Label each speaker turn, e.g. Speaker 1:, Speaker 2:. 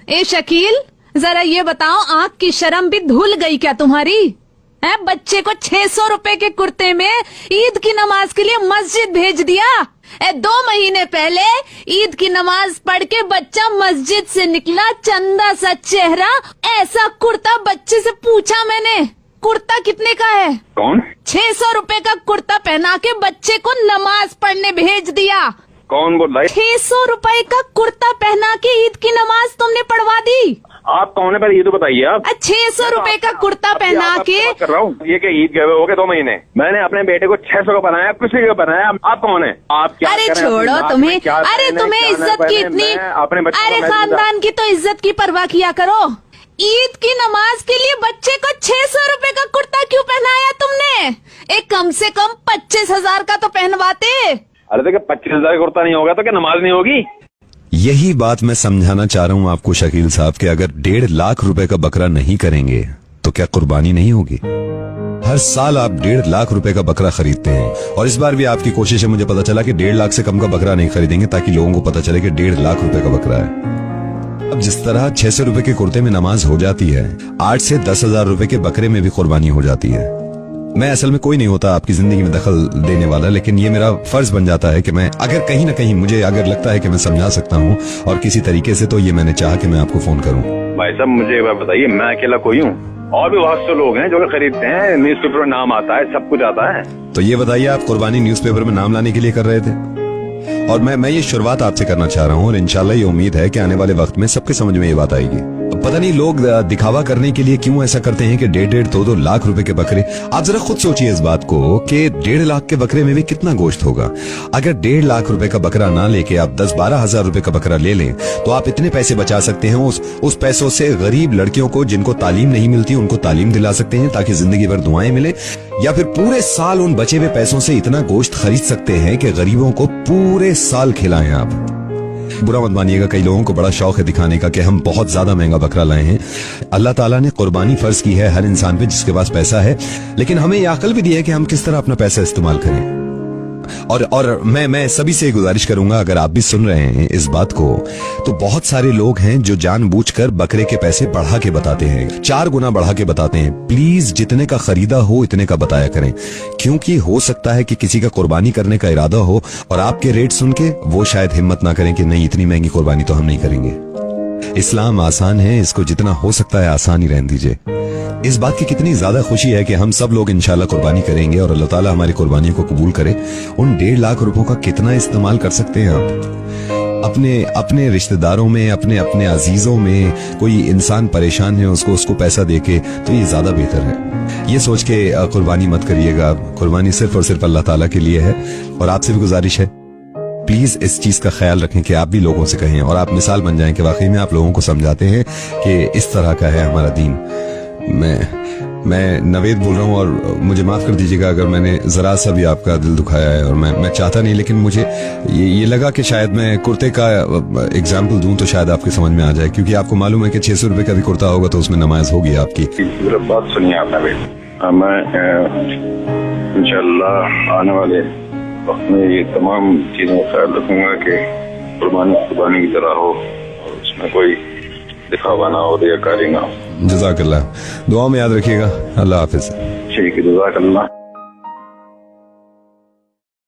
Speaker 1: ए शकील, जरा ये बताओ, आँख की शर्म भी धुल गई क्या तुम्हारी? है बच्चे को 600 रुपए के कुर्ते में ईद की नमाज के लिए मस्जिद भेज दिया। 2 महीने पहले ईद की नमाज पढ़ के बच्चा मस्जिद से निकला, चंदा सा चेहरा, ऐसा कुर्ता। बच्चे से पूछा मैंने, कुर्ता कितने का है?
Speaker 2: कौन?
Speaker 1: 600 रुपए का कुर्ता पहना के बच्चे को नमाज पढ़ने भेज दिया।
Speaker 2: कौन बोल रहा है?
Speaker 1: 600 रुपए का कुर्ता पहना के ईद की नमाज तुमने पढ़वा दी।
Speaker 2: आप कौन है पहले ये तो बताइए आप।
Speaker 1: 600 रुपए का कुर्ता पहना के
Speaker 2: कर रहा हूँ। ये क्या ईद गए हो गए 2 महीने? मैंने अपने बेटे को 600 का बनाया, किसी का बनाया? आप कौन है? आप क्या?
Speaker 1: अरे छोड़ो तुम्हें, अरे तुम्हें इज्जत की इतनी, अरे खानदान की तो इज्जत की परवाह किया करो। ईद की नमाज के लिए बच्चे को 600 रुपए का कुर्ता क्यों पहनाया तुमने? एक कम से कम 25,000 का तो पहनवाते।
Speaker 2: अरे देखिए 25,000 का कुर्ता नहीं होगा तो क्या नमाज नहीं होगी?
Speaker 3: यही बात मैं समझाना चाह रहा हूँ आपको शकील साहब कि अगर 1.5 लाख रुपए का बकरा नहीं करेंगे तो क्या कुर्बानी नहीं होगी? हर साल आप 1.5 लाख रुपए का बकरा खरीदते हैं और इस बार भी आपकी कोशिश है, मुझे पता चला कि 1.5 लाख से कम का बकरा नहीं खरीदेंगे ताकि लोगों को पता चले कि 1.5 लाख रुपए का बकरा है। अब जिस तरह 600 रुपए के कुर्ते में नमाज हो जाती है, 8 से 10,000 रुपए के बकरे में भी कुर्बानी हो जाती है। मैं असल में कोई नहीं होता आपकी जिंदगी में दखल देने वाला, लेकिन ये मेरा फर्ज बन जाता है कि मैं अगर कहीं ना कहीं मुझे अगर लगता है कि मैं समझा सकता हूँ और किसी तरीके से, तो ये मैंने चाहा कि मैं आपको फोन करूँ।
Speaker 2: भाई साहब मुझे एक बात बताइए, मैं अकेला कोई हूँ? और भी बहुत से लोग हैं जो खरीदते हैं, न्यूज़पेपर में नाम आता है, सब कुछ आता है।
Speaker 3: तो ये बताइए, आप कुर्बानी न्यूज़पेपर में नाम लाने के लिए कर रहे थे? और मैं ये शुरुआत आपसे करना चाह रहा हूँ और इंशाल्लाह ये उम्मीद है कि आने वाले वक्त में सबके समझ में ये बात आएगी। पता नहीं लोग दिखावा करने के लिए क्यों ऐसा करते हैं कि 1.5 2 लाख रुपए के बकरे। आप जरा खुद सोचिए इस बात को कि 1.5 लाख के बकरे में भी कितना गोश्त होगा। अगर 1.5 लाख रुपए का बकरा ना लेके आप 10-12 हजार रुपए का बकरा ले लें तो आप इतने पैसे बचा सकते हैं। उस पैसों से गरीब लड़कियों को जिनको तालीम नहीं मिलती उनको तालीम दिला सकते हैं ताकि जिंदगी भर दुआएं मिले, या फिर पूरे साल उन बचे हुए पैसों से इतना गोश्त खरीद सकते हैं कि गरीबों को पूरे साल खिलाएं आप। बुरा मत मानिएगा, कई लोगों को बड़ा शौक है दिखाने का कि हम बहुत ज्यादा महंगा बकरा लाए हैं। अल्लाह ताला ने कुर्बानी फर्ज की है हर इंसान पे जिसके पास पैसा है, लेकिन हमें यह अकल भी दी है कि हम किस तरह अपना पैसा इस्तेमाल करें। और मैं सभी से गुजारिश करूंगा, अगर आप भी सुन रहे हैं इस बात को, तो बहुत सारे लोग हैं जो जानबूझकर बकरे के पैसे बढ़ा के बताते हैं, 4 गुना बढ़ा के बताते हैं। प्लीज जितने का खरीदा हो इतने का बताया करें, क्योंकि हो सकता है कि किसी का कुर्बानी करने का इरादा हो और आपके रेट सुन के वो शायद हिम्मत ना करें कि नहीं इतनी महंगी कुर्बानी तो हम नहीं करेंगे। इस्लाम आसान है, इसको जितना हो सकता है आसान ही रहने दीजिए। इस बात की कितनी ज्यादा खुशी है कि हम सब लोग इंशाल्लाह कुर्बानी करेंगे और अल्लाह ताला हमारी कुर्बानियों को कबूल करे। उन 1.5 लाख रुपयों का कितना इस्तेमाल कर सकते हैं आप अपने रिश्तेदारों में, अपने अजीजों में। कोई इंसान परेशान है, उसको पैसा देके, तो ये ज्यादा बेहतर है। ये सोच के कुर्बानी मत करिएगा, कुर्बानी सिर्फ और सिर्फ अल्लाह ताला के लिए है। और आपसे भी गुजारिश है, प्लीज इस चीज का ख्याल रखें कि आप भी लोगों से कहें और आप मिसाल बन जाएं कि वाकई में आप लोगों को समझाते हैं कि इस तरह का है हमारा दीन। मैं नवेद बोल रहा हूँ और मुझे माफ कर दीजिएगा अगर मैंने जरा सा भी आपका दिल दुखाया है, और मैं चाहता नहीं, लेकिन मुझे ये लगा कि शायद मैं कुर्ते का एग्जाम्पल दूं तो शायद आपके समझ में आ जाए, क्योंकि आपको मालूम है कि 600 रुपए का भी कुर्ता होगा तो उसमें नमाज होगी आपकी।
Speaker 2: बात सुनिए आप नवेद, मैं इंशाल्लाह आने वाले वक्त में ये तमाम चीजों का ख्याल रखूंगा कि कुर्बानी की तरह हो और उसमें कोई दिखावा ना हो, रियाकारी ना हो।
Speaker 3: जज़ाकल्लाह, दुआ में याद रखिएगा। अल्लाह हाफिज।
Speaker 2: ठीक है, जज़ाकल्लाह।